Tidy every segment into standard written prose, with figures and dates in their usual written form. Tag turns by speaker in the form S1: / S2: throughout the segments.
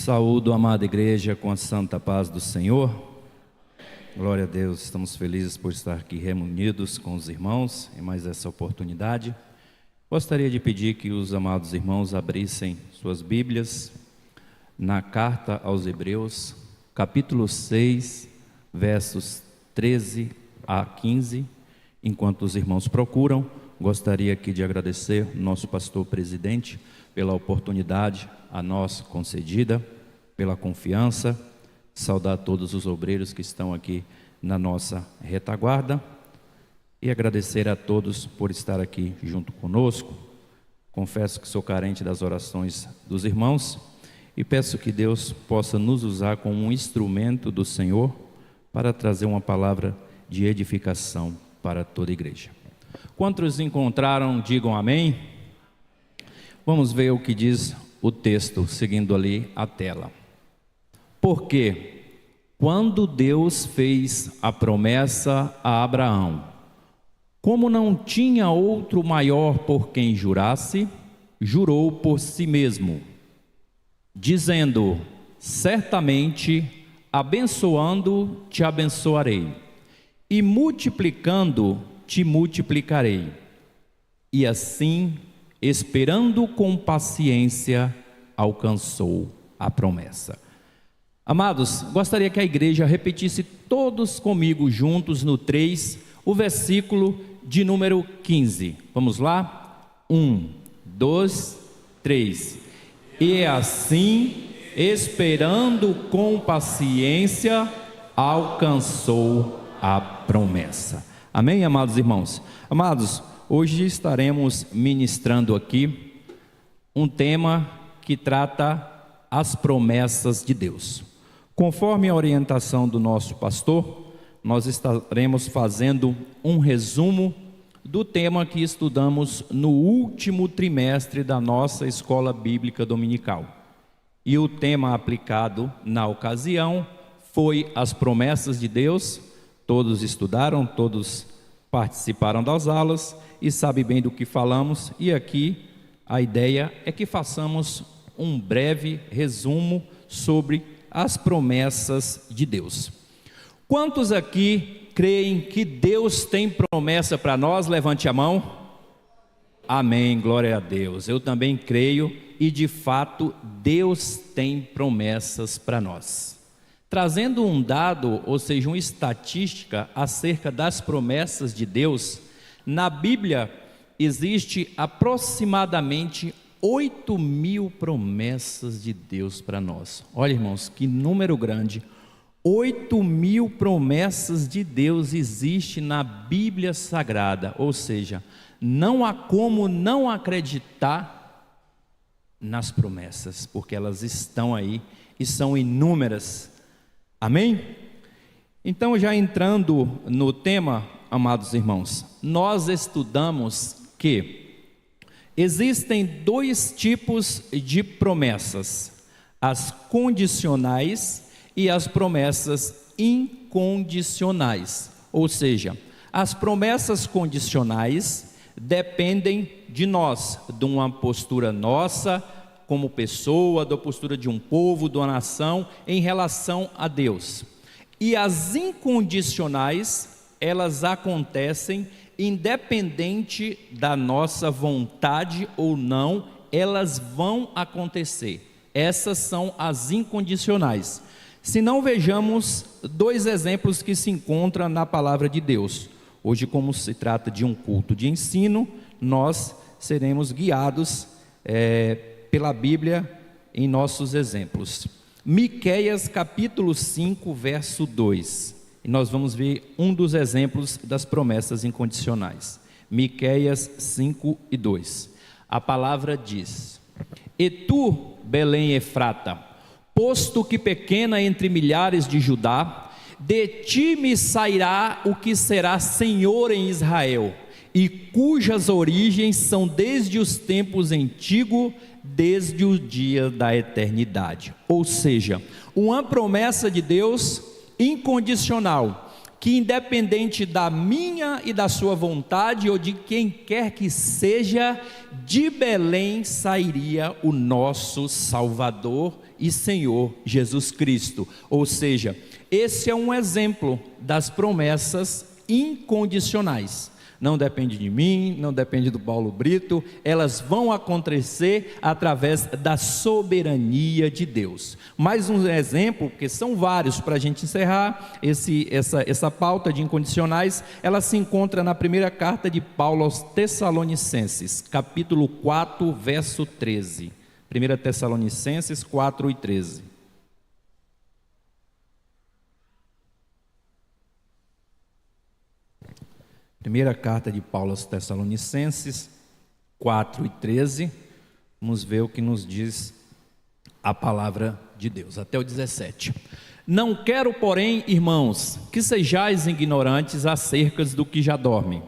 S1: Saúdo a amada igreja com a santa paz do Senhor. Glória a Deus, estamos felizes por estar aqui reunidos com os irmãos em mais essa oportunidade. Gostaria de pedir que os amados irmãos abrissem suas Bíblias na carta aos Hebreus, capítulo 6, versos 13 a 15. Enquanto os irmãos procuram, gostaria aqui de agradecer ao nosso pastor presidente pela oportunidade a nós concedida, pela confiança, saudar todos os obreiros que estão aqui na nossa retaguarda e agradecer a todos por estar aqui junto conosco. Confesso que sou carente das orações dos irmãos e peço que Deus possa nos usar como um instrumento do Senhor para trazer uma palavra de edificação para toda a igreja. Quantos encontraram, digam amém. Vamos ver o que diz o texto, seguindo ali a tela. Porque quando Deus fez a promessa a Abraão, como não tinha outro maior por quem jurasse, jurou por si mesmo, dizendo: certamente abençoando te abençoarei, e multiplicando te multiplicarei. E assim, esperando com paciência, alcançou a promessa. Amados, gostaria que a igreja repetisse todos comigo juntos no 3, o versículo de número 15. Vamos lá? 1, 2, 3. E assim, esperando com paciência, alcançou a promessa. Amém, amados irmãos? Amados, hoje estaremos ministrando aqui um tema que trata as promessas de Deus. Conforme a orientação do nosso pastor, nós estaremos fazendo um resumo do tema que estudamos no último trimestre da nossa escola bíblica dominical. E o tema aplicado na ocasião foi as promessas de Deus. Todos estudaram, todos participaram das aulas e sabem bem do que falamos. E aqui a ideia é que façamos um breve resumo sobre as promessas de Deus. Quantos aqui creem que Deus tem promessa para nós? Levante a mão. Amém, glória a Deus. Eu também creio e de fato Deus tem promessas para nós. Trazendo um dado, ou seja, uma estatística acerca das promessas de Deus, na Bíblia existe aproximadamente 8.000 promessas de Deus para nós. Olha, irmãos, que número grande. 8.000 promessas de Deus existe na Bíblia Sagrada, ou seja, não há como não acreditar nas promessas, porque elas estão aí e são inúmeras. Amém? Então, já entrando no tema, amados irmãos, nós estudamos que existem dois tipos de promessas: as condicionais e as promessas incondicionais. Ou seja, as promessas condicionais dependem de nós, de uma postura nossa como pessoa, da postura de um povo, de uma nação em relação a Deus. E as incondicionais, elas acontecem independente da nossa vontade ou não, elas vão acontecer. Essas são as incondicionais. Se não, vejamos dois exemplos que se encontram na palavra de Deus. Hoje, como se trata de um culto de ensino, nós seremos guiados pela Bíblia em nossos exemplos. Miqueias capítulo 5, verso 2. E nós vamos ver um dos exemplos das promessas incondicionais. Miqueias 5 e 2. A palavra diz: E tu, Belém Efrata, posto que pequena entre milhares de Judá, de ti me sairá o que será Senhor em Israel, e cujas origens são desde os tempos antigos, desde o dia da eternidade. Ou seja, uma promessa de Deus incondicional, que independente da minha e da sua vontade, ou de quem quer que seja, de Belém sairia o nosso Salvador e Senhor Jesus Cristo. Ou seja, esse é um exemplo das promessas incondicionais. Não depende de mim, não depende do Paulo Brito, elas vão acontecer através da soberania de Deus. Mais um exemplo, porque são vários, para a gente encerrar essa pauta de incondicionais, ela se encontra na primeira carta de Paulo aos Tessalonicenses, capítulo 4, verso 13. 1 Tessalonicenses 4 e 13. Primeira carta de Paulo aos Tessalonicenses 4 e 13, vamos ver o que nos diz a palavra de Deus, até o 17. Não quero, porém, irmãos, que sejais ignorantes acerca do que já dormem,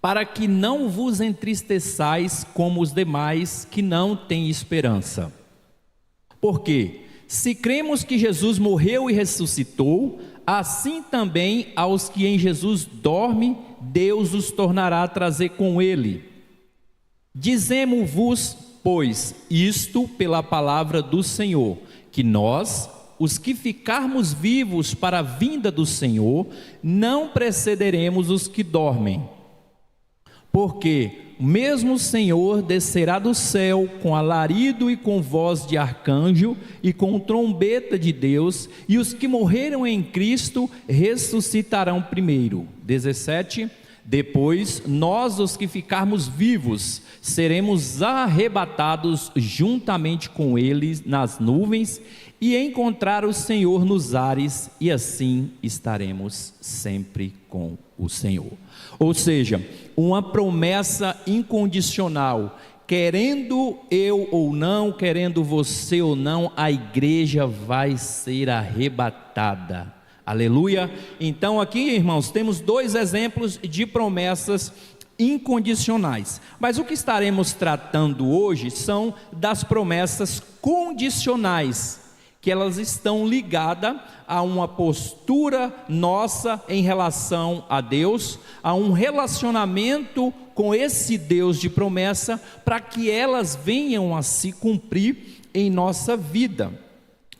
S1: para que não vos entristeçais como os demais que não têm esperança. Porque, se cremos que Jesus morreu e ressuscitou, assim também aos que em Jesus dormem, Deus os tornará a trazer com ele. Dizemo-vos, pois, isto pela palavra do Senhor, que nós, os que ficarmos vivos para a vinda do Senhor, não precederemos os que dormem. Porque mesmo o Senhor descerá do céu com alarido e com voz de arcanjo e com trombeta de Deus, e os que morreram em Cristo ressuscitarão primeiro. 17. Depois nós, os que ficarmos vivos, seremos arrebatados juntamente com eles nas nuvens e encontrar o Senhor nos ares, e assim estaremos sempre com o Senhor. Ou seja, uma promessa incondicional, querendo eu ou não, querendo você ou não, a igreja vai ser arrebatada. Aleluia. Então aqui, irmãos, temos dois exemplos de promessas incondicionais, mas o que estaremos tratando hoje são das promessas condicionais, que elas estão ligadas a uma postura nossa em relação a Deus, a um relacionamento com esse Deus de promessa, para que elas venham a se cumprir em nossa vida.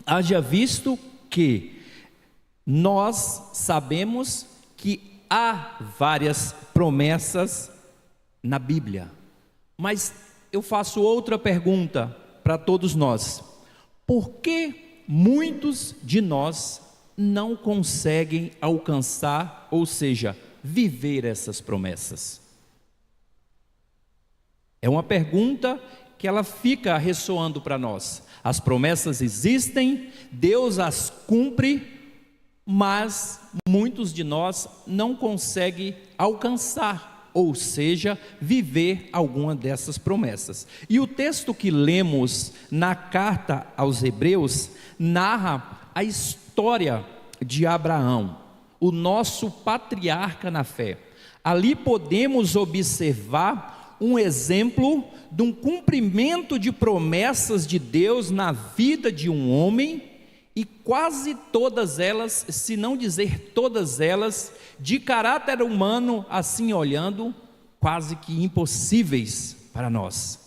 S1: Haja visto que nós sabemos que há várias promessas na Bíblia, mas eu faço outra pergunta para todos nós: por que muitos de nós não conseguem alcançar, ou seja, viver essas promessas? É uma pergunta que ela fica ressoando para nós. As promessas existem, Deus as cumpre, mas muitos de nós não conseguem alcançar, ou seja, viver alguma dessas promessas. E o texto que lemos na carta aos Hebreus narra a história de Abraão, o nosso patriarca na fé. Ali podemos observar um exemplo de um cumprimento de promessas de Deus na vida de um homem, e quase todas elas, se não dizer todas elas, de caráter humano, assim olhando, quase que impossíveis para nós.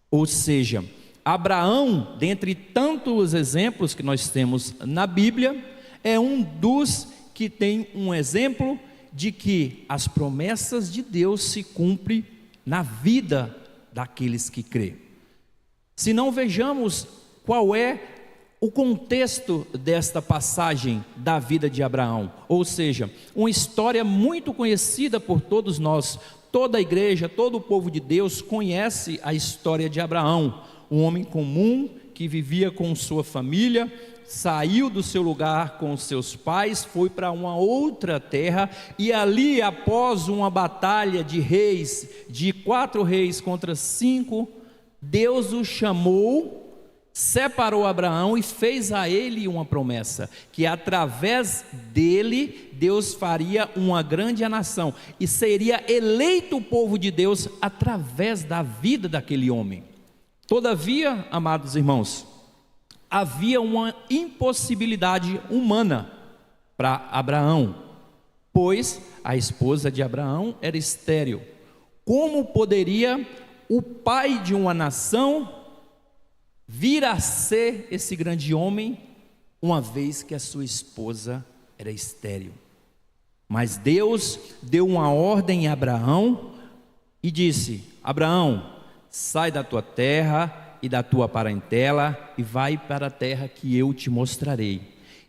S1: Ou seja, Abraão, dentre tantos exemplos que nós temos na Bíblia, é um dos que tem um exemplo de que as promessas de Deus se cumprem na vida daqueles que crê. Se não, vejamos qual é o contexto desta passagem da vida de Abraão, ou seja, uma história muito conhecida por todos nós, toda a igreja, todo o povo de Deus conhece a história de Abraão, um homem comum que vivia com sua família, saiu do seu lugar com seus pais, foi para uma outra terra, e ali, após uma batalha de reis, de 4 reis contra 5, Deus o chamou, separou Abraão e fez a ele uma promessa, que através dele Deus faria uma grande nação, e seria eleito o povo de Deus através da vida daquele homem. Todavia, amados irmãos, havia uma impossibilidade humana para Abraão, pois a esposa de Abraão era estéril. Como poderia o pai de uma nação vir a ser esse grande homem, uma vez que a sua esposa era estéril? Mas Deus deu uma ordem a Abraão e disse: Abraão, sai da tua terra e da tua parentela e vai para a terra que eu te mostrarei.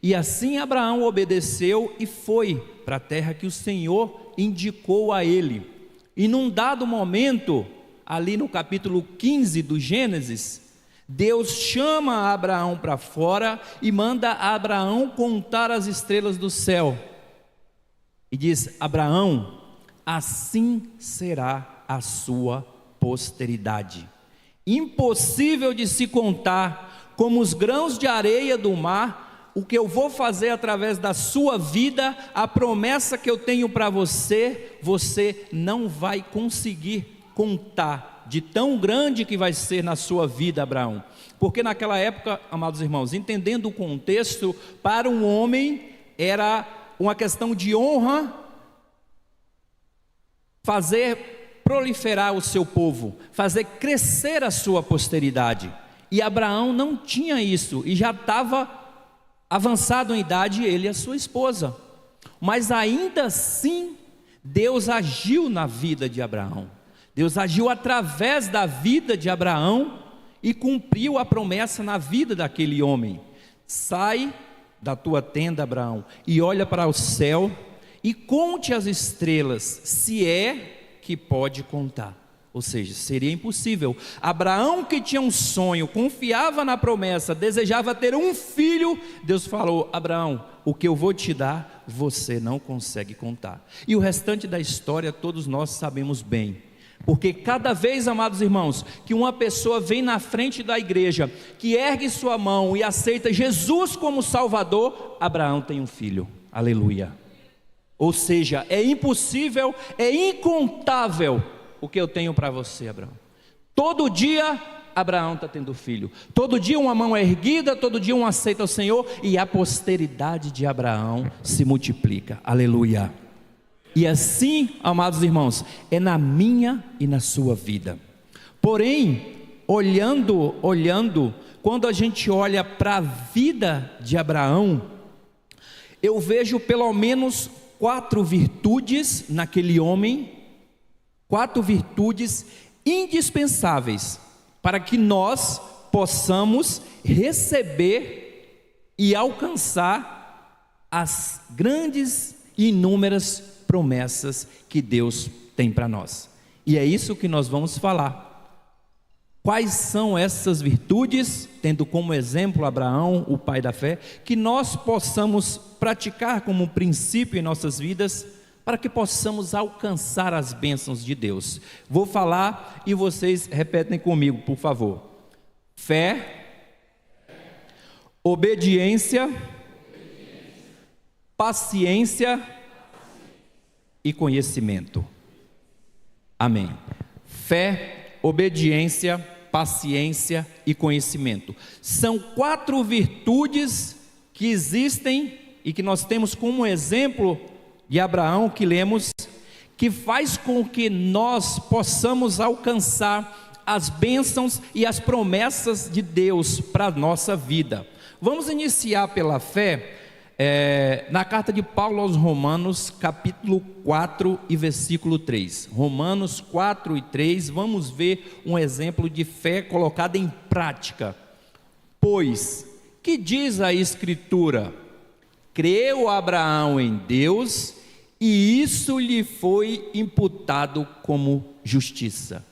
S1: E assim Abraão obedeceu e foi para a terra que o Senhor indicou a ele. E num dado momento, ali no capítulo 15 do Gênesis, Deus chama Abraão para fora e manda Abraão contar as estrelas do céu. E diz: Abraão, assim será a sua posteridade. Impossível de se contar, como os grãos de areia do mar, o que eu vou fazer através da sua vida, a promessa que eu tenho para você, você não vai conseguir contar, de tão grande que vai ser na sua vida, Abraão. Porque naquela época, amados irmãos, entendendo o contexto, para um homem era uma questão de honra fazer proliferar o seu povo, fazer crescer a sua posteridade. E Abraão não tinha isso, e já estava avançado em idade, ele e a sua esposa. Mas ainda assim, Deus agiu na vida de Abraão. Deus agiu através da vida de Abraão e cumpriu a promessa na vida daquele homem. Sai da tua tenda, Abraão, e olha para o céu e conte as estrelas, se é que pode contar. Ou seja, seria impossível. Abraão, que tinha um sonho, confiava na promessa, desejava ter um filho, Deus falou: Abraão, o que eu vou te dar, você não consegue contar. E o restante da história todos nós sabemos bem. Porque cada vez, amados irmãos, que uma pessoa vem na frente da igreja, que ergue sua mão e aceita Jesus como Salvador, Abraão tem um filho. Aleluia. Ou seja, é impossível, é incontável o que eu tenho para você, Abraão. Todo dia Abraão está tendo filho. Todo dia uma mão é erguida, todo dia um aceita o Senhor, e a posteridade de Abraão se multiplica. Aleluia. E assim, amados irmãos, é na minha e na sua vida. Porém, olhando, quando a gente olha para a vida de Abraão, eu vejo pelo menos 4 virtudes naquele homem, 4 virtudes indispensáveis para que nós possamos receber e alcançar as grandes e inúmeras promessas que Deus tem para nós. E é isso que nós vamos falar. Quais são essas virtudes, tendo como exemplo Abraão, o pai da fé, que nós possamos praticar como princípio em nossas vidas, para que possamos alcançar as bênçãos de Deus. Vou falar e vocês repetem comigo, por favor. Fé, obediência, paciência e conhecimento. Amém. Fé, obediência, paciência e conhecimento. São 4 virtudes que existem e que nós temos como exemplo de Abraão, que lemos, que faz com que nós possamos alcançar as bênçãos e as promessas de Deus para a nossa vida. Vamos iniciar pela fé, na carta de Paulo aos Romanos, capítulo 4 e versículo 3. Romanos 4 e 3, vamos ver um exemplo de fé colocada em prática. Pois, que diz a Escritura? Creu Abraão em Deus, e isso lhe foi imputado como justiça.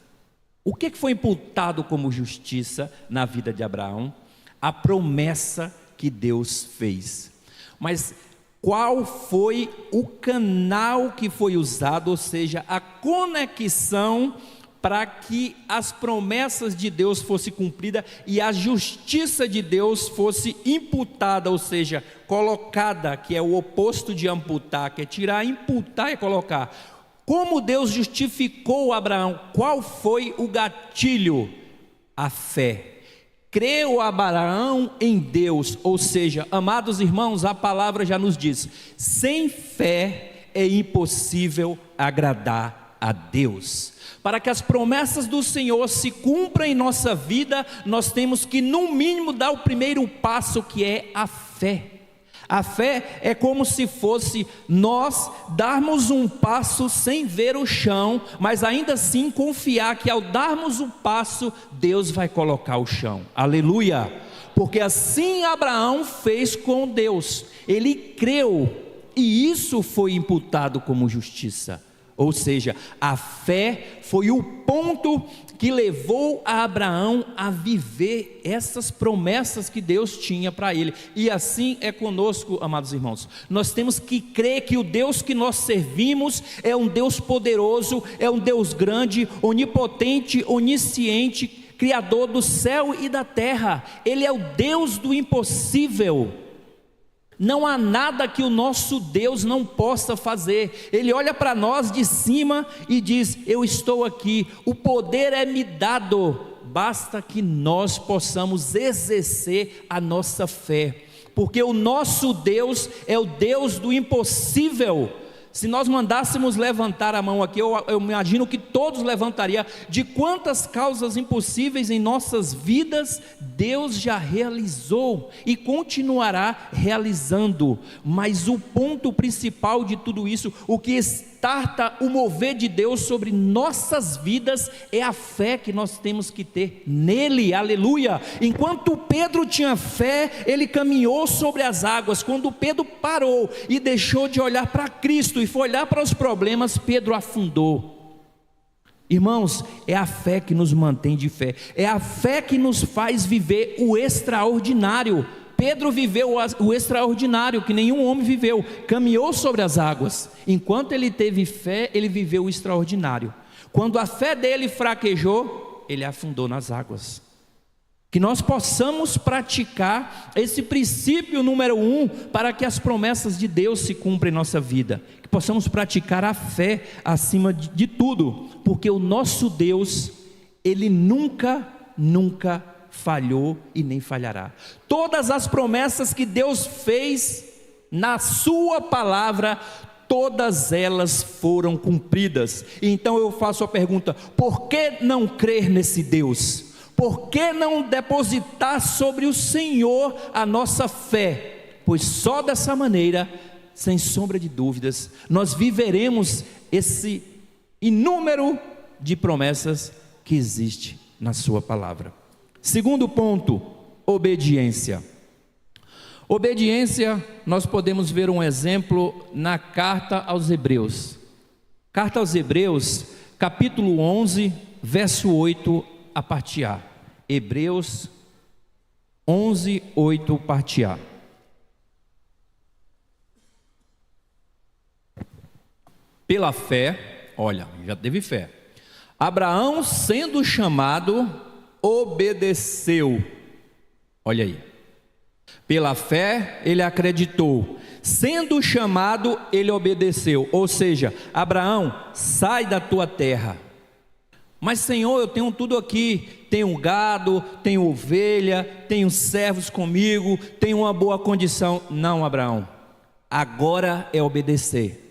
S1: O que foi imputado como justiça na vida de Abraão? A promessa que Deus fez. Mas qual foi o canal que foi usado, ou seja, a conexão para que as promessas de Deus fossem cumpridas e a justiça de Deus fosse imputada, ou seja, colocada, que é o oposto de amputar, que é tirar, imputar é colocar. Como Deus justificou Abraão? Qual foi o gatilho? A fé. Creu Abraão em Deus, ou seja, amados irmãos, a palavra já nos diz: sem fé é impossível agradar a Deus. Para que as promessas do Senhor se cumpram em nossa vida, nós temos que no mínimo dar o primeiro passo, que é a fé. A fé é como se fosse nós darmos um passo sem ver o chão, mas ainda assim confiar que ao darmos o passo, Deus vai colocar o chão. Aleluia! Porque assim Abraão fez com Deus. Ele creu e isso foi imputado como justiça. Ou seja, a fé foi o ponto que levou a Abraão a viver essas promessas que Deus tinha para ele. E assim é conosco, amados irmãos. Nós temos que crer que o Deus que nós servimos é um Deus poderoso, é um Deus grande, onipotente, onisciente, Criador do céu e da terra. Ele é o Deus do impossível. Não há nada que o nosso Deus não possa fazer. Ele olha para nós de cima e diz: eu estou aqui, o poder é me dado, basta que nós possamos exercer a nossa fé, porque o nosso Deus é o Deus do impossível. Se nós mandássemos levantar a mão aqui, eu imagino que todos levantariam. De quantas causas impossíveis em nossas vidas Deus já realizou e continuará realizando. Mas o ponto principal de tudo isso, o que starta o mover de Deus sobre nossas vidas, é a fé que nós temos que ter nele. Aleluia! Enquanto Pedro tinha fé, ele caminhou sobre as águas. Quando Pedro parou e deixou de olhar para Cristo e foi olhar para os problemas, Pedro afundou. Irmãos, é a fé que nos mantém de fé, é a fé que nos faz viver o extraordinário. Pedro viveu o extraordinário que nenhum homem viveu, caminhou sobre as águas. Enquanto ele teve fé, ele viveu o extraordinário. Quando a fé dele fraquejou, ele afundou nas águas. Que nós possamos praticar esse princípio número 1, para que as promessas de Deus se cumpram em nossa vida. Que possamos praticar a fé acima de tudo, porque o nosso Deus, Ele nunca falhou e nem falhará. Todas as promessas que Deus fez na sua palavra, todas elas foram cumpridas. Então eu faço a pergunta: por que não crer nesse Deus? Por que não depositar sobre o Senhor a nossa fé? Pois só dessa maneira, sem sombra de dúvidas, nós viveremos esse inúmero de promessas que existe na sua palavra. Segundo ponto, obediência. Obediência, nós podemos ver um exemplo na carta aos Hebreus. Carta aos Hebreus, capítulo 11, verso 8, a parte A. Hebreus 11, 8, parte A. Pela fé, olha, já teve fé. Abraão, sendo chamado, obedeceu. Olha aí. Pela fé, ele acreditou. Sendo chamado, ele obedeceu. Ou seja, Abraão, sai da tua terra. Mas Senhor, eu tenho tudo aqui, tenho gado, tenho ovelha, tenho servos comigo, tenho uma boa condição. Não, Abraão, agora é obedecer.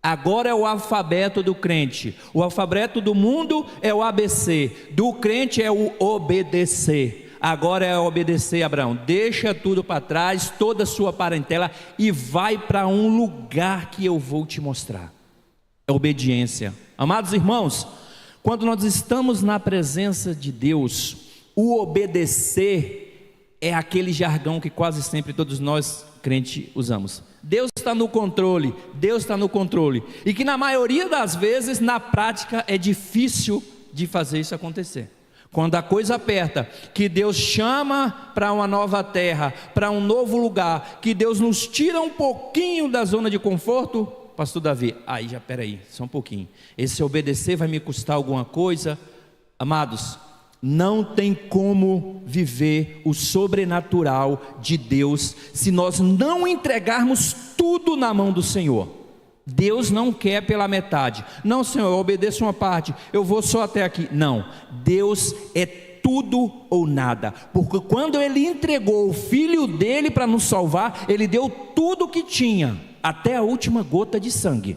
S1: Agora é o alfabeto do crente. O alfabeto do mundo é o ABC, do crente é o obedecer. Agora é obedecer, Abraão. Deixa tudo para trás, toda a sua parentela, e vai para um lugar que eu vou te mostrar. É obediência. Amados irmãos, quando nós estamos na presença de Deus, o obedecer é aquele jargão que quase sempre todos nós crentes usamos. Deus está no controle, Deus está no controle. E que na maioria das vezes, na prática, é difícil de fazer isso acontecer. Quando a coisa aperta, que Deus chama para uma nova terra, para um novo lugar, que Deus nos tira um pouquinho da zona de conforto, pastor Davi, aí já peraí, só um pouquinho, esse obedecer vai me custar alguma coisa? Amados, não tem como viver o sobrenatural de Deus se nós não entregarmos tudo na mão do Senhor. Deus não quer pela metade. Não, Senhor, eu obedeço uma parte, eu vou só até aqui. Não, Deus é tudo ou nada, porque quando Ele entregou o Filho dEle para nos salvar, Ele deu tudo o que tinha, até a última gota de sangue.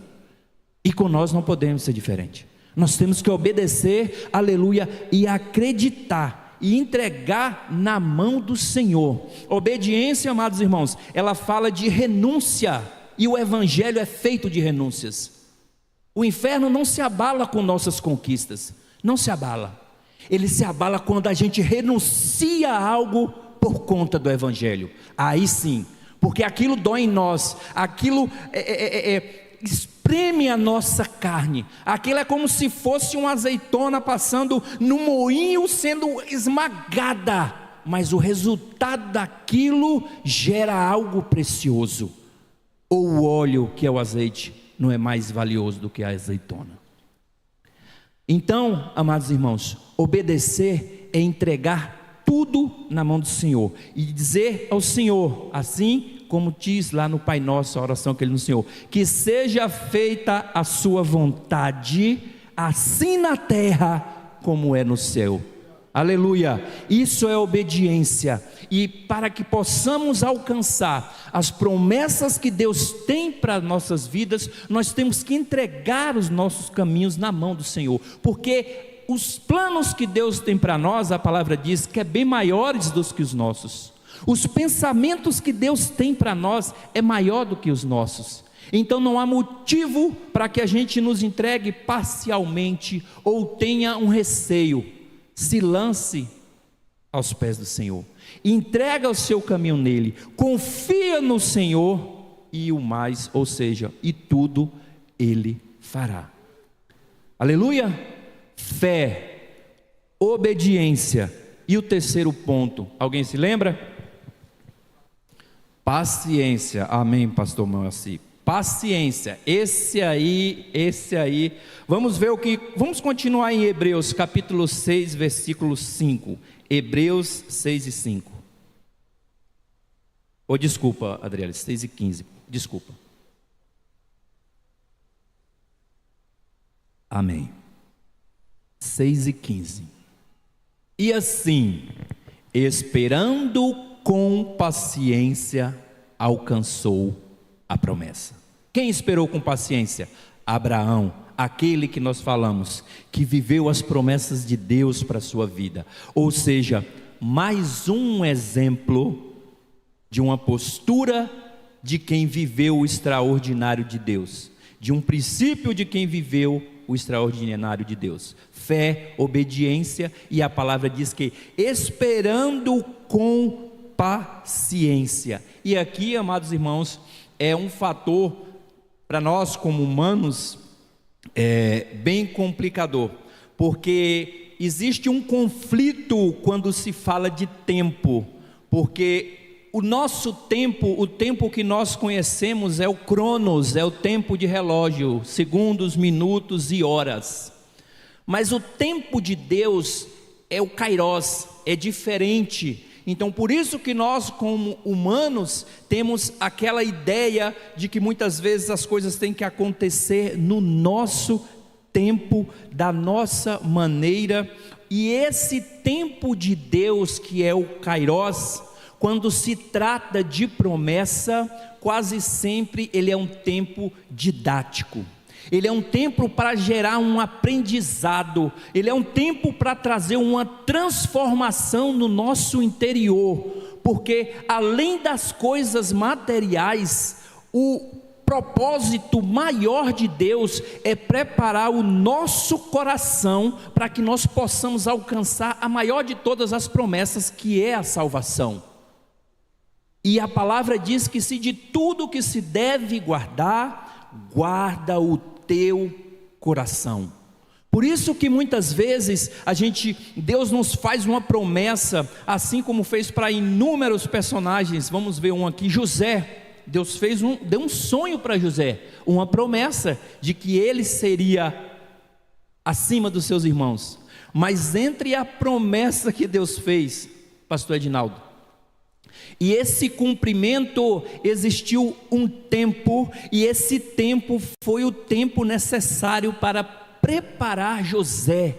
S1: E com nós não podemos ser diferente. Nós temos que obedecer, aleluia, e acreditar, e entregar na mão do Senhor. Obediência, amados irmãos, ela fala de renúncia, e o Evangelho é feito de renúncias. O inferno não se abala com nossas conquistas, não se abala. Ele se abala quando a gente renuncia a algo por conta do Evangelho. Aí sim, porque aquilo dói em nós, aquilo espreme a nossa carne, aquilo é como se fosse uma azeitona passando no moinho sendo esmagada, mas o resultado daquilo gera algo precioso. Ou o óleo, que é o azeite, não é mais valioso do que a azeitona. Então, amados irmãos, obedecer é entregar tudo na mão do Senhor e dizer ao Senhor, assim como diz lá no Pai Nosso, a oração que ele nos ensinou, que seja feita a sua vontade, assim na terra como é no céu. Aleluia, isso é obediência. E para que possamos alcançar as promessas que Deus tem para nossas vidas, nós temos que entregar os nossos caminhos na mão do Senhor, porque os planos que Deus tem para nós, a palavra diz que é bem maiores do que os nossos. Os pensamentos que Deus tem para nós é maior do que os nossos. Então não há motivo para que a gente nos entregue parcialmente ou tenha um receio. Se lance aos pés do Senhor, entrega o seu caminho nele, confia no Senhor e o mais, ou seja, e tudo ele fará. Aleluia, fé, obediência. E o terceiro ponto, alguém se lembra? Paciência. Amém, pastor Moacir. Paciência, esse aí, vamos ver vamos continuar em Hebreus capítulo 6, versículo 5, Hebreus 6 e 5, desculpa Adriele, 6 e 15, desculpa. Amém, 6 e 15, e assim, esperando com paciência, alcançou a promessa. Quem esperou com paciência? Abraão, aquele que nós falamos, que viveu as promessas de Deus para a sua vida. Ou seja, mais um exemplo de uma postura de quem viveu o extraordinário de Deus, de um princípio de quem viveu o extraordinário de Deus. Fé, obediência, e a palavra diz que esperando com paciência. E aqui, amados irmãos, é um fator para nós como humanos bem complicador, porque existe um conflito quando se fala de tempo, porque o nosso tempo, o tempo que nós conhecemos é o cronos, é o tempo de relógio, segundos, minutos e horas, mas o tempo de Deus é o kairos, é diferente. Então por isso que nós como humanos temos aquela ideia de que muitas vezes as coisas têm que acontecer no nosso tempo, da nossa maneira, e esse tempo de Deus que é o kairos, quando se trata de promessa, quase sempre ele é um tempo didático. Ele é um tempo para gerar um aprendizado, ele é um tempo para trazer uma transformação no nosso interior, porque além das coisas materiais, o propósito maior de Deus é preparar o nosso coração para que nós possamos alcançar a maior de todas as promessas, que é a salvação. E a palavra diz que se de tudo que se deve guardar, guarda o teu coração. Por isso que muitas vezes Deus nos faz uma promessa, assim como fez para inúmeros personagens. Vamos ver um aqui, José. Deus deu um sonho para José, uma promessa de que ele seria acima dos seus irmãos. Mas entre a promessa que Deus fez, pastor Edinaldo, e esse cumprimento, existiu um tempo, e esse tempo foi o tempo necessário para preparar José,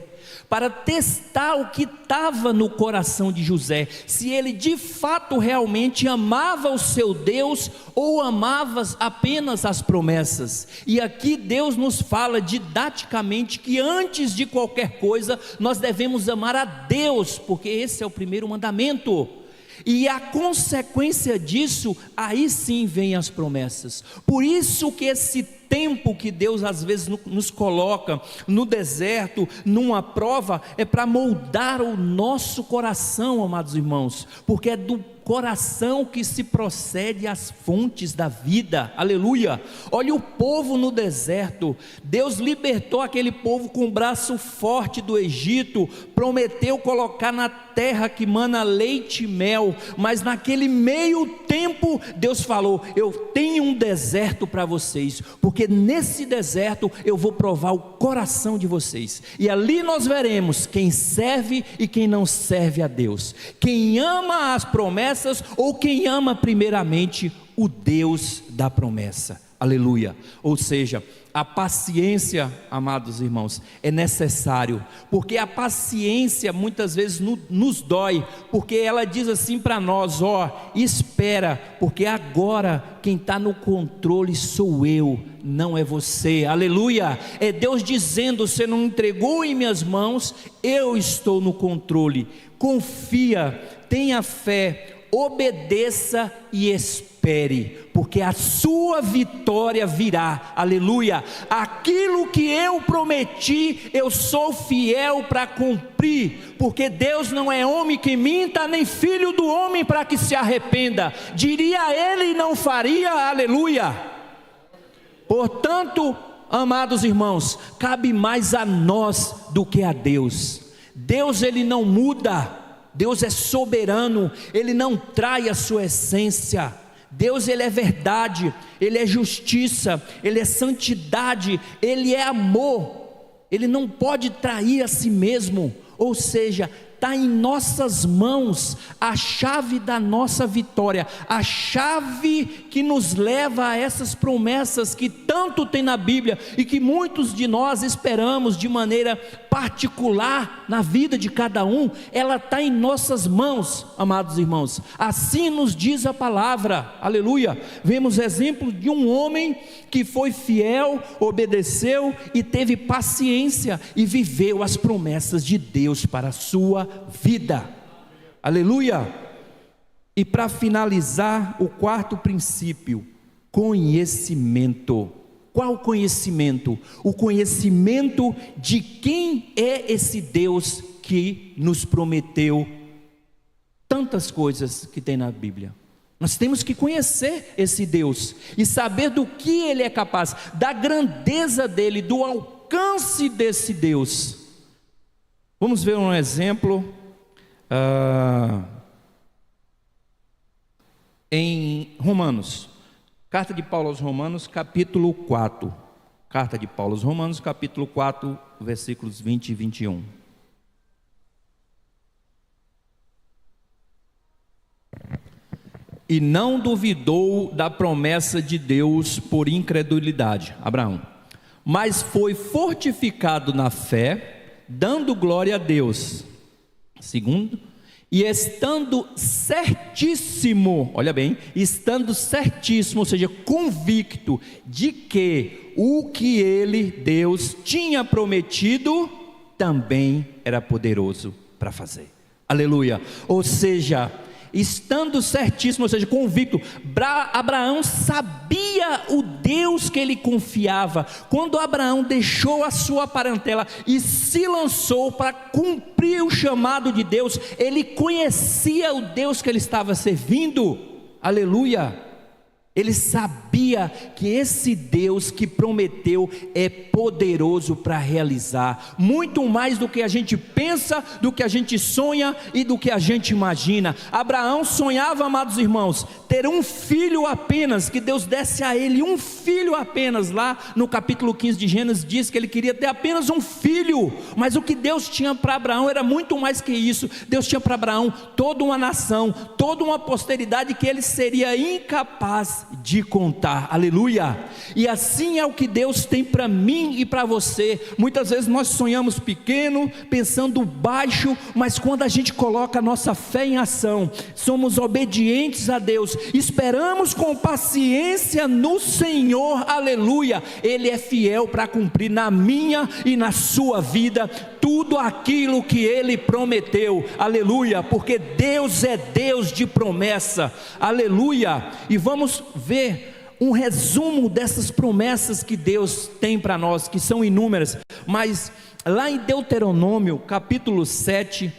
S1: para testar o que estava no coração de José, se ele de fato realmente amava o seu Deus ou amava apenas as promessas. E aqui Deus nos fala didaticamente que antes de qualquer coisa nós devemos amar a Deus, porque esse é o primeiro mandamento. E a consequência disso, aí sim vem as promessas. Por isso que esse tempo que Deus às vezes nos coloca no deserto, numa prova, é para moldar o nosso coração, amados irmãos, porque é do coração que se procede às fontes da vida. Aleluia. Olha o povo no deserto. Deus libertou aquele povo com o braço forte do Egito, prometeu colocar na terra que mana leite e mel, mas naquele meio tempo Deus falou: eu tenho um deserto para vocês, porque nesse deserto eu vou provar o coração de vocês, e ali nós veremos quem serve e quem não serve a Deus, quem ama as promessas ou quem ama primeiramente o Deus da promessa. Aleluia. Ou seja, a paciência, amados irmãos, é necessário, porque a paciência muitas vezes nos dói, porque ela diz assim para nós: ó, espera, porque agora quem está no controle sou eu, não é você. Aleluia. É Deus dizendo: você não entregou em minhas mãos, eu estou no controle. Confia, tenha fé, obedeça e espere, porque a sua vitória virá. Aleluia. Aquilo que eu prometi, eu sou fiel para cumprir, porque Deus não é homem que minta, nem filho do homem para que se arrependa. Diria ele e não faria. Aleluia. Portanto, amados irmãos, cabe mais a nós do que a Deus. Deus, ele não muda. Deus é soberano, Ele não trai a sua essência. Deus, Ele é verdade, Ele é justiça, Ele é santidade, Ele é amor. Ele não pode trair a si mesmo. Ou seja, está em nossas mãos a chave da nossa vitória, a chave que nos leva a essas promessas que tanto tem na Bíblia e que muitos de nós esperamos de maneira particular na vida de cada um. Ela está em nossas mãos, amados irmãos. Assim nos diz a palavra. Aleluia. Vemos exemplo de um homem que foi fiel, obedeceu e teve paciência e viveu as promessas de Deus para a sua vida. Aleluia. E para finalizar, o quarto princípio: conhecimento. Qual conhecimento? O conhecimento de quem é esse Deus que nos prometeu tantas coisas que tem na Bíblia. Nós temos que conhecer esse Deus e saber do que Ele é capaz, da grandeza dEle, do alcance desse Deus. Vamos ver um exemplo em Romanos. Carta de Paulo aos Romanos, capítulo 4. Carta de Paulo aos Romanos, capítulo 4, versículos 20 e 21. E não duvidou da promessa de Deus por incredulidade, Abraão, mas foi fortificado na fé, dando glória a Deus. Segundo, e estando certíssimo, olha bem, estando certíssimo, ou seja, convicto de que o que ele, Deus, tinha prometido, também era poderoso para fazer. Aleluia. Ou seja, estando certíssimo, ou seja, convicto, Abraão sabia o Deus que ele confiava. Quando Abraão deixou a sua parentela e se lançou para cumprir o chamado de Deus, ele conhecia o Deus que ele estava servindo. Aleluia. Ele sabia que esse Deus que prometeu é poderoso para realizar, muito mais do que a gente pensa, do que a gente sonha e do que a gente imagina. Abraão sonhava, amados irmãos, ter um filho apenas, que Deus desse a ele um filho apenas. Lá no capítulo 15 de Gênesis diz que ele queria ter apenas um filho, mas o que Deus tinha para Abraão era muito mais que isso. Deus tinha para Abraão toda uma nação, toda uma posteridade que ele seria incapaz de contar. voltar, aleluia. E assim é o que Deus tem para mim e para você. Muitas vezes nós sonhamos pequeno, pensando baixo, mas quando a gente coloca a nossa fé em ação, somos obedientes a Deus, esperamos com paciência no Senhor, aleluia, Ele é fiel para cumprir na minha e na sua vida tudo aquilo que Ele prometeu, aleluia, porque Deus é Deus de promessa, aleluia. E vamos ver um resumo dessas promessas que Deus tem para nós, que são inúmeras, mas lá em Deuteronômio capítulo 7,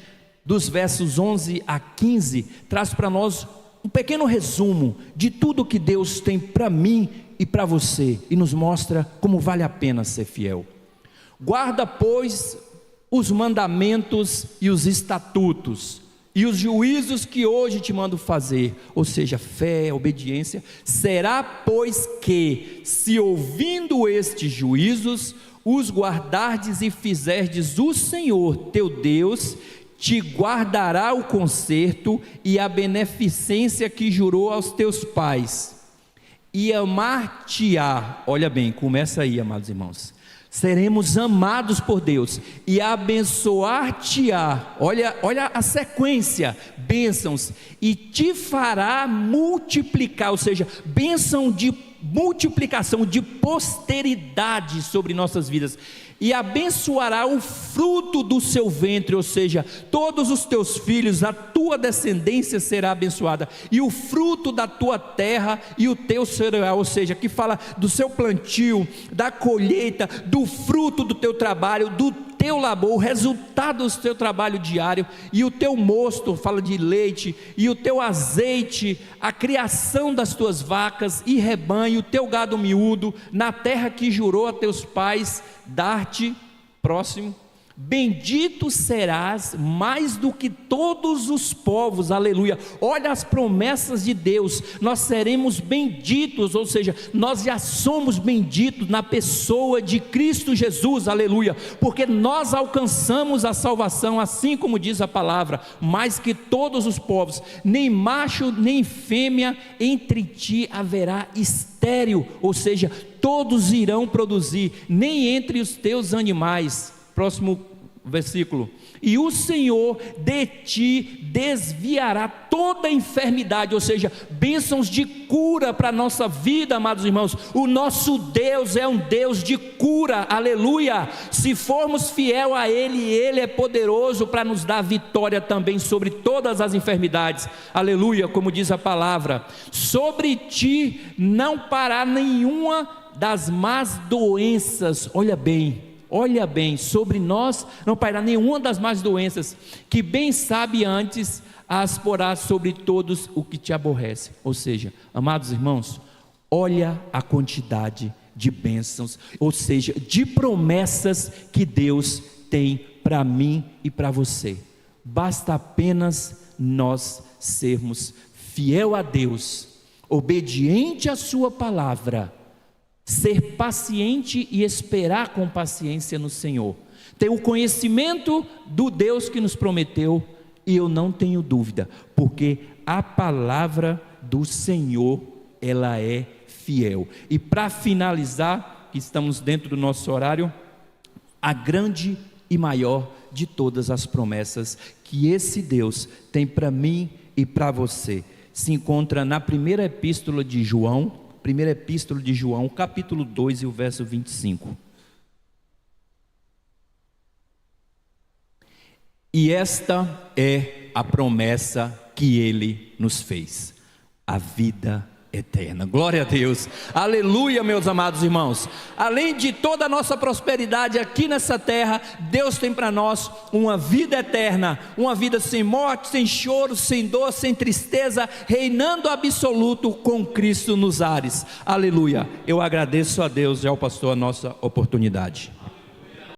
S1: dos versos 11 a 15, traz para nós um pequeno resumo de tudo que Deus tem para mim e para você, e nos mostra como vale a pena ser fiel. Guarda, pois, os mandamentos e os estatutos e os juízos que hoje te mando fazer, ou seja, fé, obediência. Será, pois, que, se ouvindo estes juízos, os guardardes e fizerdes, o Senhor teu Deus te guardará o conserto e a beneficência que jurou aos teus pais, e amar-te-á. Olha bem, começa aí, amados irmãos. Seremos amados por Deus e abençoar-te-á. Olha a sequência: bênçãos, e te fará multiplicar, ou seja, bênção de multiplicação, de posteridade sobre nossas vidas, e abençoará o fruto do seu ventre, ou seja, todos os teus filhos, a tua descendência será abençoada, e o fruto da tua terra e o teu cereal, ou seja, que fala do seu plantio, da colheita, do fruto do teu trabalho, do teu labor, o resultado do teu trabalho diário, e o teu mosto, fala de leite, e o teu azeite, a criação das tuas vacas e rebanho, o teu gado miúdo, na terra que jurou a teus pais dar-te. Próximo: bendito serás mais do que todos os povos, aleluia. Olha as promessas de Deus, nós seremos benditos, ou seja, nós já somos benditos na pessoa de Cristo Jesus, aleluia, porque nós alcançamos a salvação, assim como diz a palavra, mais que todos os povos, nem macho nem fêmea entre ti haverá estéril, ou seja, todos irão produzir, nem entre os teus animais. Próximo versículo: e o Senhor de ti desviará toda enfermidade, ou seja, bênçãos de cura para a nossa vida, amados irmãos. O nosso Deus é um Deus de cura, aleluia. Se formos fiel a Ele, Ele é poderoso para nos dar vitória também sobre todas as enfermidades, aleluia, como diz a palavra. Sobre ti não parará nenhuma das más doenças, olha bem, sobre nós não pairá nenhuma das más doenças, que bem sabe antes as porás sobre todos o que te aborrece. Ou seja, amados irmãos, olha a quantidade de bênçãos, ou seja, de promessas que Deus tem para mim e para você. Basta apenas nós sermos fiel a Deus, obediente à sua palavra, ser paciente e esperar com paciência no Senhor, ter o conhecimento do Deus que nos prometeu. E eu não tenho dúvida, porque a palavra do Senhor, ela é fiel. E para finalizar, que estamos dentro do nosso horário, a grande e maior de todas as promessas que esse Deus tem para mim e para você, se encontra na primeira epístola de João, capítulo 2 e o verso 25. E esta é a promessa que Ele nos fez: a vida eterna. Glória a Deus, aleluia, meus amados irmãos. Além de toda a nossa prosperidade aqui nessa terra, Deus tem para nós uma vida eterna, uma vida sem morte, sem choro, sem dor, sem tristeza, reinando absoluto com Cristo nos ares, aleluia. Eu agradeço a Deus e ao pastor a nossa oportunidade.